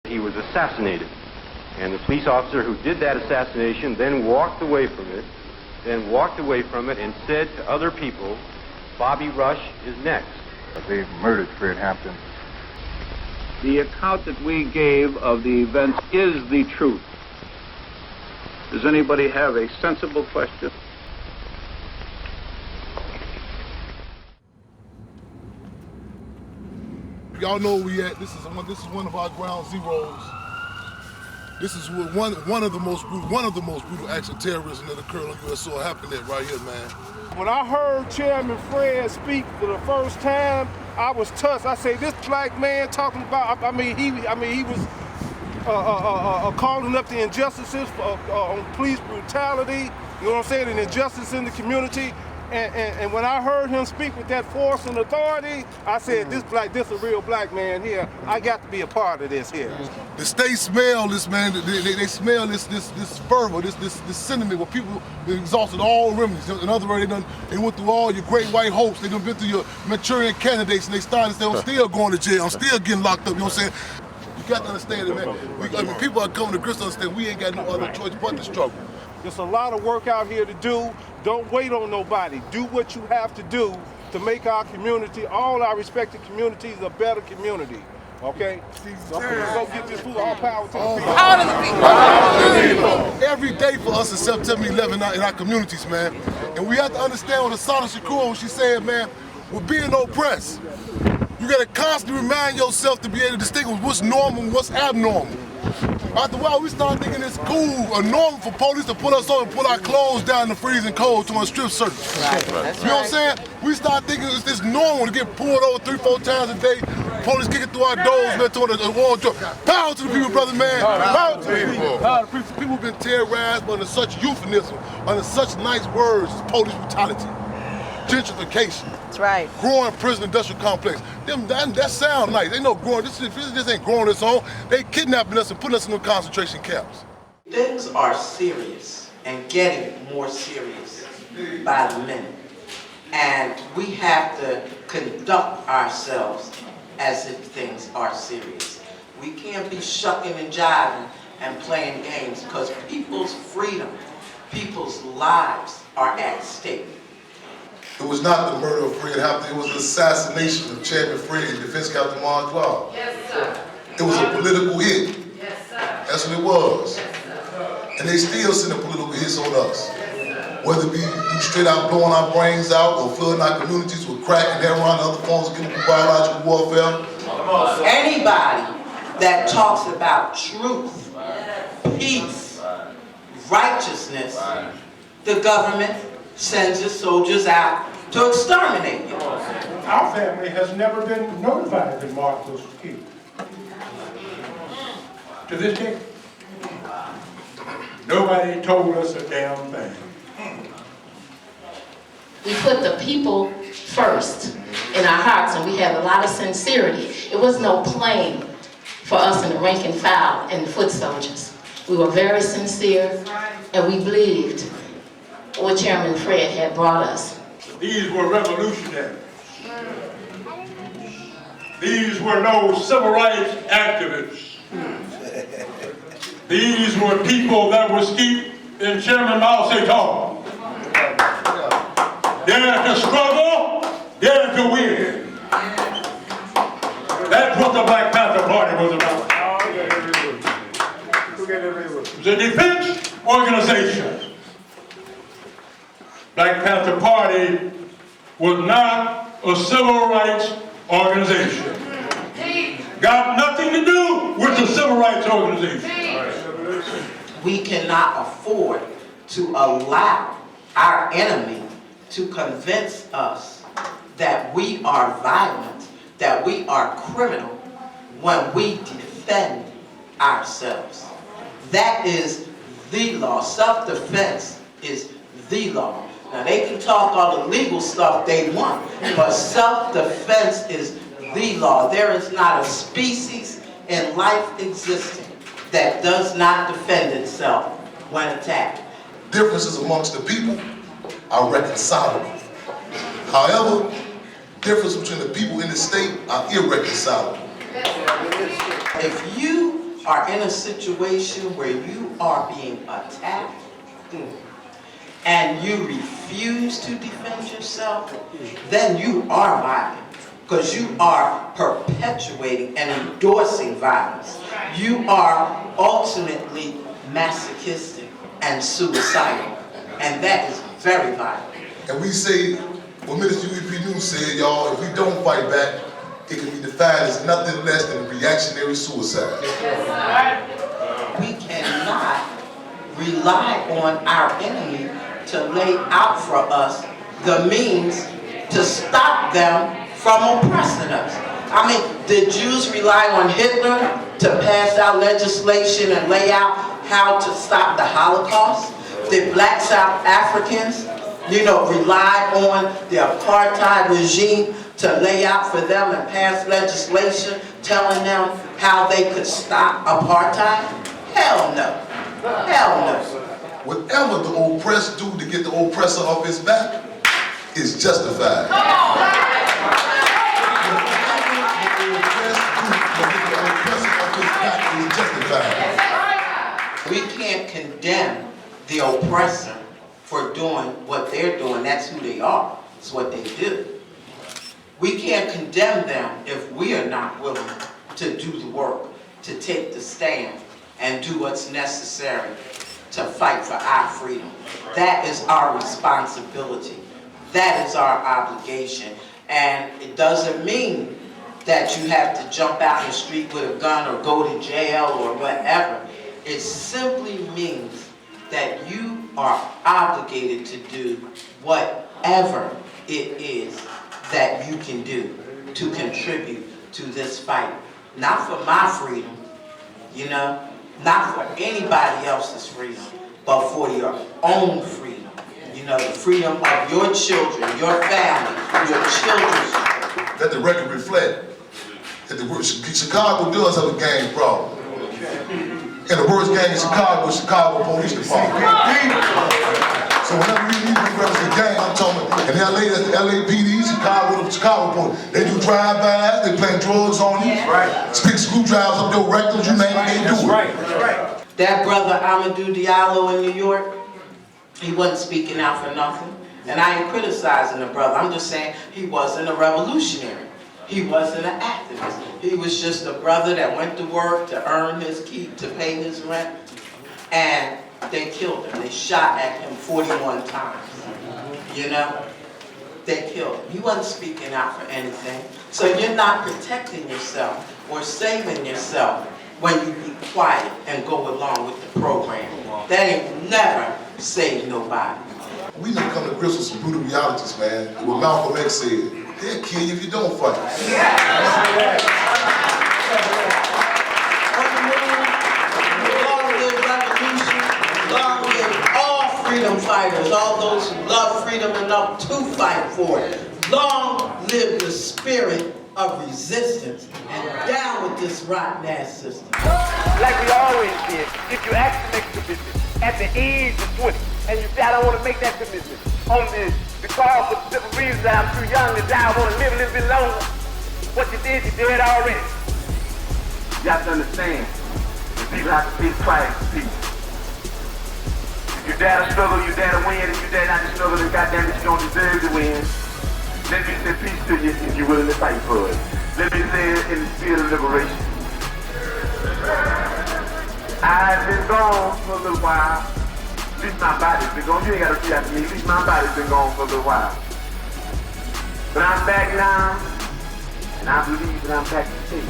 He was assassinated, and the police officer who did that assassination then walked away from it, and said to other people, Bobby Rush is next. They murdered Fred Hampton. The account that we gave of the events is the truth. Does anybody have a sensible question? Y'all know where we at. This is one of our ground zeros. This is where one of the most brutal acts of terrorism that occurred on U.S. soil happened at right here, man. When I heard Chairman Fred speak for the first time, I was touched. I say, this black man talking about, he was calling up the injustices on police brutality, you know what I'm saying, and injustice in the community. And when I heard him speak with that force and authority, I said, this a real black man here. I got to be a part of this here. The state smell this, man. They smell this fervor, this sentiment where people exhausted all remedies. In other words, they went through all your great white hopes. They done been through your Manchurian candidates, and they started to say, I'm still going to jail. I'm still getting locked up. You know what I'm saying? You got to understand it, man. People are coming to grips to understand we ain't got no other choice but to struggle. There's a lot of work out here to do. Don't wait on nobody. Do what you have to do to make our community, all our respective communities, a better community. Okay? So go get this food. All power to the people. Power to the people. Every day for us is September 11 in our communities, man. And we have to understand what Asada Shakur, she said, man, we're being oppressed. You got to constantly remind yourself to be able to distinguish what's normal and what's abnormal. After a while, we start thinking it's cool or normal for police to pull us over and pull our clothes down in the freezing cold to a strip search. You know what I'm saying? We start thinking it's normal to get pulled over 3-4 times a day. Police kicking through our doors, man, to a wardrobe. Power to the people, brother, man. Power to the people. Power to the people. People have been terrorized under such euphemism, under such nice words as police brutality, gentrification. That's right. Growing prison industrial complex. That sound nice. They know growing. This ain't growing its own. They kidnapping us and putting us in the concentration camps. Things are serious and getting more serious by the minute. And we have to conduct ourselves as if things are serious. We can't be shucking and jiving and playing games because people's freedom, people's lives are at stake. It was not the murder of Fred Hampton, it was the assassination of Chairman Fred and Defense Captain Mark Clark. Yes, sir. It was a political hit. Yes, sir. That's what it was. Yes, sir. And they still sending political hits on us. Whether it be straight out blowing our brains out or flooding our communities with crack and heroin and other forms of chemical biological warfare. Anybody that talks about truth, peace, righteousness, the government sends its soldiers out to exterminate you. Our family has never been notified that Mark was killed. To this day, nobody told us a damn thing. We put the people first in our hearts, and we have a lot of sincerity. It was no playing for us in the rank and file and the foot soldiers. We were very sincere, and we believed what Chairman Fred had brought us. These were revolutionaries. These were no civil rights activists. These were people that were steeped in Chairman Mao Zedong. Dare to struggle, dare to win. That's what the Black Panther Party was about. It was a defense organization. Black Panther Party was not a civil rights organization. Got nothing to do with the civil rights organization. We cannot afford to allow our enemy to convince us that we are violent, that we are criminal when we defend ourselves. That is the law. Self-defense is the law. Now they can talk all the legal stuff they want, but self-defense is the law. There is not a species in life existing that does not defend itself when attacked. Differences amongst the people are reconcilable. However, differences between the people in the state are irreconcilable. If you are in a situation where you are being attacked and you refuse to defend yourself, then you are violent, because you are perpetuating and endorsing violence. You are ultimately masochistic and suicidal, and that is very violent. And we say, what Minister U.E.P. News said, y'all, if we don't fight back, it can be defined as nothing less than reactionary suicide. We cannot rely on our enemy to lay out for us the means to stop them from oppressing us. I mean, did Jews rely on Hitler to pass out legislation and lay out how to stop the Holocaust? Did black South Africans, rely on the apartheid regime to lay out for them and pass legislation telling them how they could stop apartheid? Hell no. Hell no. Whatever the oppressed do to get the oppressor off his back is justified. We can't condemn the oppressor for doing what they're doing. That's who they are. It's what they do. We can't condemn them if we are not willing to do the work, to take the stand, and do what's necessary to fight for our freedom. That is our responsibility. That is our obligation. And it doesn't mean that you have to jump out in the street with a gun or go to jail or whatever. It simply means that you are obligated to do whatever it is that you can do to contribute to this fight. Not for my freedom, not for anybody else's freedom, but for your own freedom. The freedom of your children, your family, your children's children. Let the record reflect that Chicago does have a gang problem. And the worst gang in Chicago is Chicago Police Department. So whenever we need to represent the gang, I'm talking about, in LA, that's the LAPD, Chicago Police. They do drive-bys, they plant drugs on you, stick screwdrivers up your rectums, you name it, they do it. That brother Amadou Diallo in New York, he wasn't speaking out for nothing. And I ain't criticizing the brother, I'm just saying he wasn't a revolutionary. He wasn't an activist. He was just a brother that went to work to earn his keep, to pay his rent. And they killed him. They shot at him 41 times. They killed him. He wasn't speaking out for anything. So you're not protecting yourself or saving yourself when you be quiet and go along with the program. That ain't never saved nobody. We need to come to grips with some brutal realities, man. And what Malcolm X said, they'll kill you if you don't fight. Long live revolution, long live all freedom fighters, all those who love freedom enough to fight for it. Long live the spirit of resistance, and down with this rotten ass system. Like we always did, if you ask to make a commitment at the age of 20, and you say, I don't want to make that commitment because of different reasons that I'm too young to die, I want to live a little bit longer. What you did already. You have to understand that people have to pay the price for peace. If you dare to struggle, you dare to win. If you dare not to struggle, then goddamn it, you don't deserve to win. Let me say peace to you if you're willing to fight for it. Let me say it in the spirit of liberation. I've been gone for a little while. At least my body's been gone. You ain't got to see that to me. At least my body's been gone for a little while. But I'm back now, and I believe that I'm back to stay.